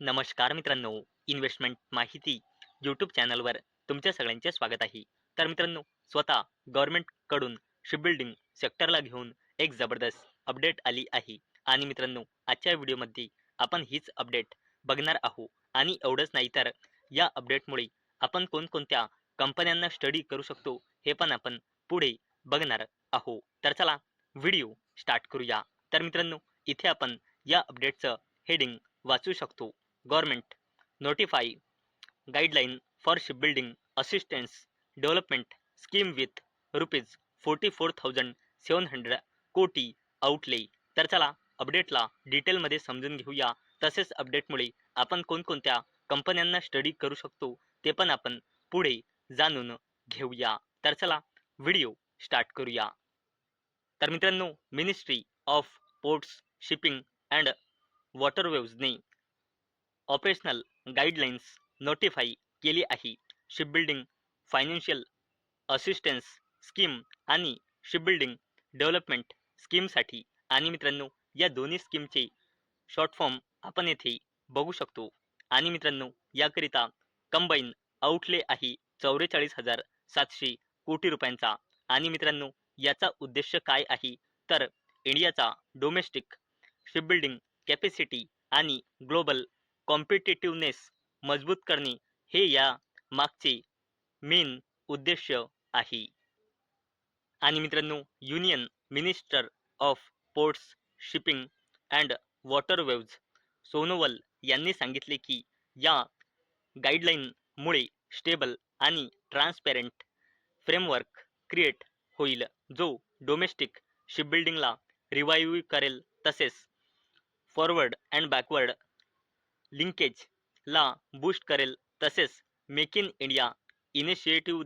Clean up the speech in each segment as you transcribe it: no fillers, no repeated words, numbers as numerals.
नमस्कार मित्रांनो, इन्व्हेस्टमेंट माहिती यूट्यूब चॅनलवर तुमच्या सगळ्यांचे स्वागत आहे. तर मित्रांनो, स्वतः गव्हर्नमेंटकडून शिपबिल्डिंग सेक्टरला घेऊन एक जबरदस्त अपडेट आली आहे. आणि मित्रांनो, आजच्या व्हिडिओमध्ये आपण हीच अपडेट बघणार आहोत. आणि एवढंच नाही तर या अपडेटमुळे आपण कोणकोणत्या कंपन्यांना स्टडी करू शकतो हे पण आपण पुढे बघणार आहोत. तर चला व्हिडिओ स्टार्ट करूया. तर मित्रांनो, इथे आपण या अपडेटचं हेडिंग वाचू शकतो. Government notify guideline for shipbuilding assistance development scheme with rupees 44,700 कोटी outlay. तर चला अपडेटला डिटेलमध्ये समजून घेऊया. तसेच अपडेटमुळे आपण कोणकोणत्या कंपन्यांना स्टडी करू शकतो ते पण आपण पुढे जाणून घेऊया. तर चला व्हिडिओ स्टार्ट करूया. तर मित्रांनो, ministry of ports shipping and वॉटरवेजने ऑपरेशनल गाईडलाईन्स नोटिफाय केली आहे. शिपबिल्डिंग फायनान्शियल असिस्टन्स स्कीम आणि शिपबिल्डिंग डेव्हलपमेंट स्कीमसाठी. आणि मित्रांनो, या दोन्ही स्कीमचे शॉर्ट फॉर्म आपण येथे बघू शकतो. आणि मित्रांनो, याकरिता कंबाईन आउटले आहे 44,700 कोटी रुपयांचा. आणि मित्रांनो, याचा उद्देश काय आहे तर इंडियाचा डोमेस्टिक शिपबिल्डिंग कॅपॅसिटी आणि ग्लोबल कॉम्पिटिटिव्हनेस मजबूत करणे हे या मागचे मेन उद्देश आहे. आणि मित्रांनो, union minister of ports shipping and waterways Sonowal यांनी सांगितले की या गाईडलाईनमुळे स्टेबल आणि ट्रान्सपेरंट फ्रेमवर्क क्रिएट होईल, जो डोमेस्टिक शिपबिल्डिंगला रिवाईव्ह करेल. तसेच फॉरवर्ड अँड बॅकवर्ड लिंकेजला बूस्ट करेल. तसेच मेक इन इंडिया इनिशिएटिव्ह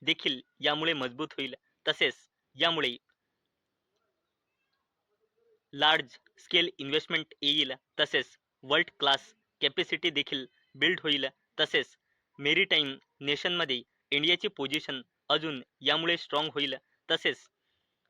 देखील यामुळे मजबूत होईल. तसेच यामुळे लार्ज स्केल इन्व्हेस्टमेंट येईल. तसेच वर्ल्ड क्लास कॅपॅसिटी देखील बिल्ड होईल. तसेच मेरीटाईम नेशनमध्ये इंडियाची पोझिशन अजून यामुळे स्ट्रॉंग होईल. तसेच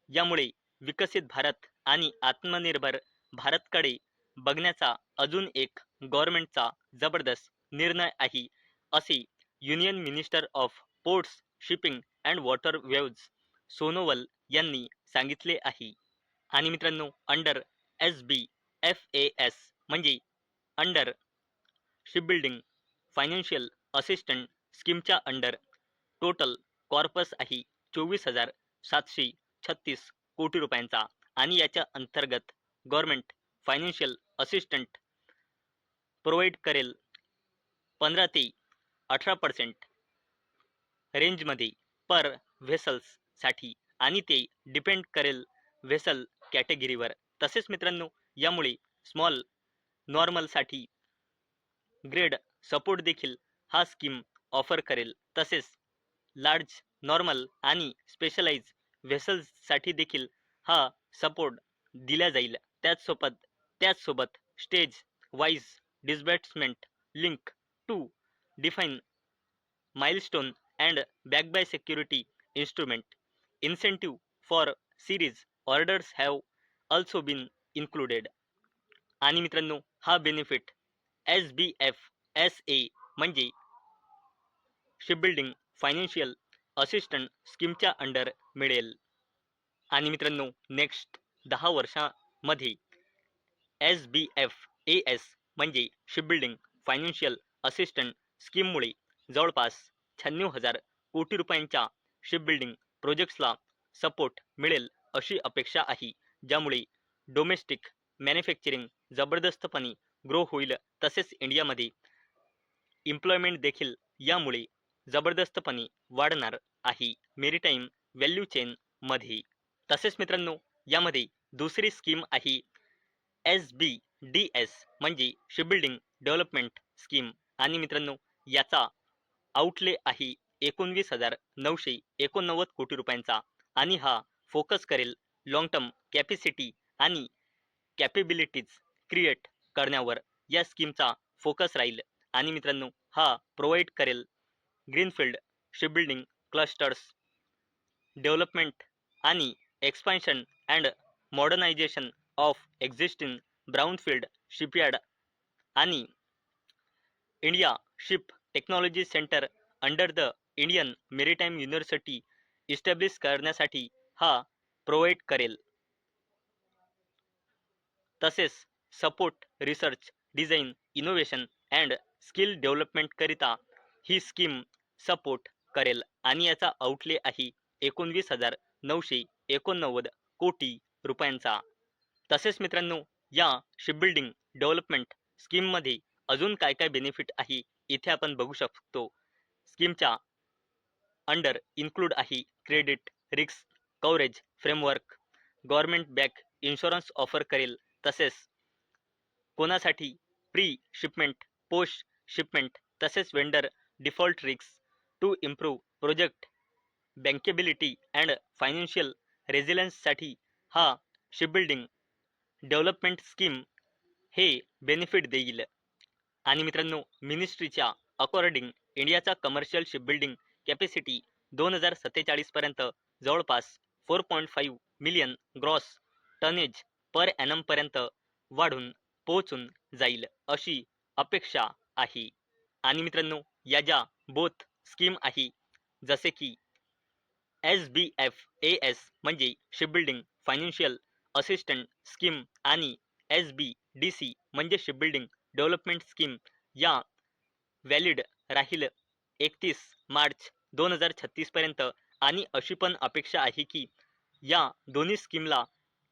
यामुळे विकसित भारत आणि आत्मनिर्भर भारतकडे बघण्याचा अजून एक गव्हर्नमेंटचा जबरदस्त निर्णय आहे, असे union minister of ports shipping and waterways Sonowal यांनी सांगितले आहे. आणि मित्रांनो, अंडर SBFAS म्हणजे अंडर शिपबिल्डिंग फायनान्शियल असिस्टंट स्कीमच्या अंडर टोटल कॉर्पस आहे 24,736 कोटी रुपयांचा. आणि याच्या अंतर्गत गव्हर्नमेंट फायनान्शियल असिस्टंट प्रोव्हाइड करेल 15 ते 18% रेंजमध्ये पर व्हेसल्ससाठी. आणि ते डिपेंड करेल व्हेसल कॅटेगरीवर. तसेच मित्रांनो, यामुळे स्मॉल नॉर्मलसाठी ग्रेड सपोर्ट देखील हा स्कीम ऑफर करेल. तसेच लार्ज नॉर्मल आणि स्पेशलाइज व्हेसल्ससाठी देखील हा सपोर्ट दिला जाईल. त्याचसोबत stage wise disbursement link to define milestone and back by security instrument incentive for series orders have also been included. आणि मित्रांनो, हा बेनिफिट SBFSA म्हणजे शिपबिल्डिंग फायनान्शियल असिस्टंट स्कीमच्या अंडर मिळेल. आणि मित्रांनो, नेक्स्ट 10 वर्षामध्ये SBFAS म्हणजे शिपबिल्डिंग फायनान्शियल असिस्टंट स्कीममुळे जवळपास 96,000 कोटी रुपयांच्या शिपबिल्डिंग प्रोजेक्ट्सला सपोर्ट मिळेल अशी अपेक्षा आहे, ज्यामुळे डोमेस्टिक मॅन्युफॅक्चरिंग जबरदस्तपणे ग्रो होईल. तसेच इंडियामध्ये एम्प्लॉयमेंट देखील यामुळे जबरदस्तपणे वाढणार आहे मेरीटाईम व्हॅल्यू चेनमध्ये. तसेच मित्रांनो, यामध्ये दुसरी स्कीम आहे SBDS म्हणजे शिपबिल्डिंग डेव्हलपमेंट स्कीम. आणि मित्रांनो, याचा आउटले आहे 19,989 कोटी रुपयांचा. आणि हा फोकस करेल लॉंग टर्म कॅपॅसिटी आणि कॅपेबिलिटीज क्रिएट करण्यावर या स्कीमचा फोकस राहील. आणि मित्रांनो, हा प्रोव्हाइड करेल ग्रीनफील्ड शिपबिल्डिंग क्लस्टर्स डेव्हलपमेंट आणि expansion and modernisation of existing brownfield shipyard आणि India ship technology centre under the Indian maritime university establish करण्यासाठी हा प्रोव्हाइड करेल. तसेच support research design innovation and skill development करिता ही स्कीम सपोर्ट करेल आणि याचा आउटले आहे 19,989 कोटी रुपयांचा. तसेच मित्रांनो, या शिपबिल्डिंग डेव्हलपमेंट स्कीममध्ये अजून काय काय बेनिफिट आहे इथे आपण बघू शकतो. स्कीमच्या अंडर इन्क्लूड आहे credit risk coverage framework, government back insurance offer करेल. तसेच कोणासाठी प्री शिपमेंट पोस्ट शिपमेंट तसेच vendor default risk to improve project bankability and financial रेझिलियन्ससाठी हा शिपबिल्डिंग डेव्हलपमेंट स्कीम हे बेनिफिट देईल. आणि मित्रांनो, मिनिस्ट्रीच्या अकॉर्डिंग इंडियाचा कमर्शियल शिपबिल्डिंग कॅपॅसिटी 2047 पर्यंत जवळपास 4.5 million gross tonnage per annum पर्यंत वाढून पोहोचून जाईल अशी अपेक्षा आहे. आणि मित्रांनो, या ज्या बोथ स्कीम आहे जसे की SBFAS म्हणजे शिपबिल्डिंग फायनान्शियल असिस्टंट स्कीम आणि SBDC म्हणजे शिपबिल्डिंग डेव्हलपमेंट स्कीम, या व्हॅलिड राहील 31 मार्च 2036 पर्यंत. आणि अशी पण अपेक्षा आहे की या दोन्ही स्कीमला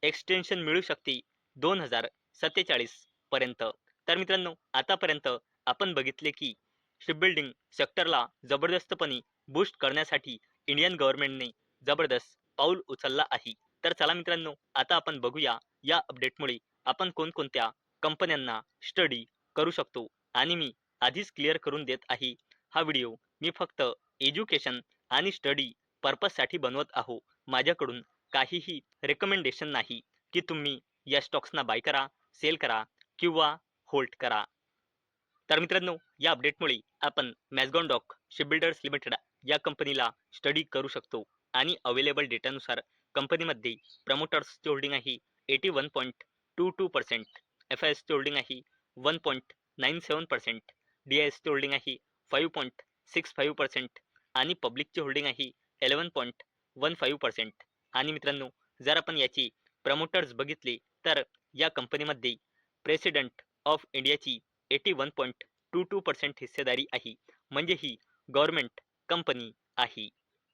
एक्सटेन्शन मिळू शकते 2047 पर्यंत. तर मित्रांनो, आतापर्यंत आपण बघितले की शिपबिल्डिंग सेक्टरला जबरदस्तपणे बूस्ट करण्यासाठी इंडियन गव्हर्नमेंटने जबरदस्त पाऊल उचलला आहे. तर चला मित्रांनो, आता आपण बघूया या अपडेटमुळे आपण कोणकोणत्या कंपन्यांना स्टडी करू शकतो. आणि मी आधीच क्लिअर करून देत आहे, हा व्हिडिओ मी फक्त एज्युकेशन आणि स्टडी पर्पजसाठी बनवत आहो. माझ्याकडून काहीही रेकमेंडेशन नाही की तुम्ही या स्टॉक्सना बाय करा, सेल करा किंवा होल्ड करा. तर मित्रांनो, या अपडेटमुळे आपण मॅझगॉन डॉक शिपबिल्डर्स लिमिटेड या कंपनीला स्टडी करू शकतो. आणि अवेलेबल डेटानुसार कंपनीमध्ये प्रमोटर्सची होल्डिंग आहे 81.22%, FISची होल्डिंग आहे 1.97%, DISची होल्डिंग आहे 5.65% आणि पब्लिकची होल्डिंग आहे 11.15%. आणि मित्रांनो, जर आपण याची प्रमोटर्स बघितले तर या कंपनीमध्ये प्रेसिडेंट ऑफ इंडियाची 81.22% हिस्सेदारी आहे, म्हणजे ही गव्हर्नमेंट कंपनी आहे.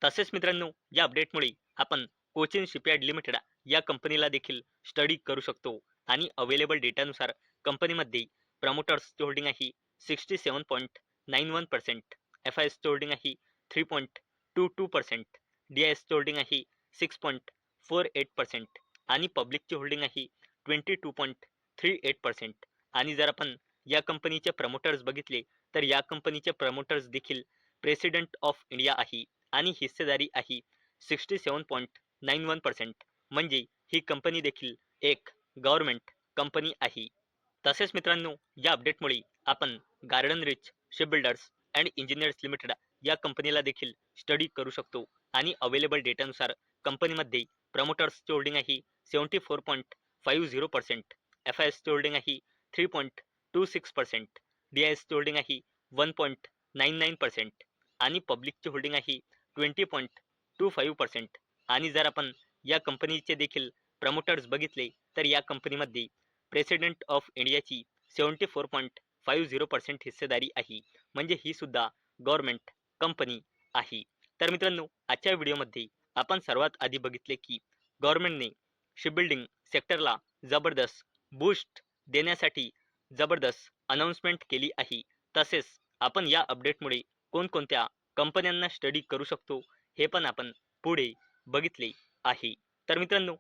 तसेच मित्रांनो, या अपडेटमुळे आपण कोचिन शिपयार्ड लिमिटेड या कंपनीला देखील स्टडी करू शकतो. आणि अवेलेबल डेटानुसार कंपनीमध्ये प्रमोटर्सची होल्डिंग आहे 67.91%, FISची होल्डिंग आहे 3.22%, DISची होल्डिंग आहे 6.48% आणि पब्लिकची होल्डिंग आहे 22.38%. आणि जर आपण या कंपनीचे प्रमोटर्स बघितले तर या कंपनीचे प्रमोटर्स देखील प्रेसिडेंट ऑफ इंडिया आहे आणि हिस्सेदारी आहे 67.91%, म्हणजे ही कंपनी देखील एक गव्हर्नमेंट कंपनी आहे. तसेच मित्रांनो, या अपडेटमुळे आपण garden rich shipbuilders and engineers limited या कंपनीला देखील स्टडी करू शकतो. आणि अवेलेबल डेटानुसार कंपनीमध्ये प्रमोटर्सची होल्डिंग आहे 74.50%, FISची होल्डिंग आहे 3.26%, DISची होल्डिंग आहे 1.99% आणि पब्लिकची होल्डिंग आहे 20.25%. आणि जर आपण या कंपनीचे देखील प्रमोटर्स बघितले तर या कंपनीमध्ये प्रेसिडेंट ऑफ इंडियाची 74.50% हिस्सेदारी आहे, म्हणजे ही सुद्धा गव्हर्नमेंट कंपनी आहे. तर मित्रांनो, आजच्या व्हिडिओमध्ये आपण सर्वात आधी बघितले की गव्हर्नमेंटने शिपबिल्डिंग सेक्टरला जबरदस्त बूस्ट देण्यासाठी जबरदस्त अनाउन्समेंट केली आहे. तसेच आपण या अपडेटमुळे कोणकोणत्या कंपन्यांना स्टडी करू शकतो हे पण आपण पुढे बघितले आहे. तर मित्रांनो,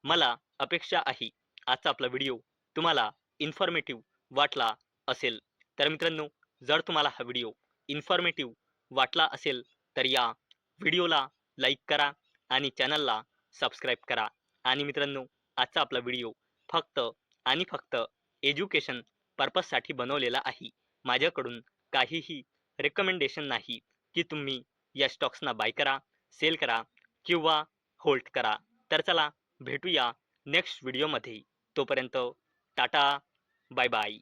मला अपेक्षा आहे आजचा आपला व्हिडिओ तुम्हाला इन्फॉर्मेटिव्ह वाटला असेल. तर मित्रांनो, जर तुम्हाला हा व्हिडिओ इन्फॉर्मेटिव्ह वाटला असेल तर या व्हिडिओला लाईक करा आणि चॅनलला सबस्क्राईब करा. आणि मित्रांनो, आजचा आपला व्हिडिओ फक्त आणि फक्त एज्युकेशन पर्पजसाठी बनवलेला आहे. माझ्याकडून काहीही रेकमेंडेशन नाही की तुम्ही या स्टॉक्सना बाय करा, सेल करा किंवा होल्ड करा. तर चला भेटूया नेक्स्ट व्हिडिओमध्ये. तोपर्यंत टाटा, बाय बाय.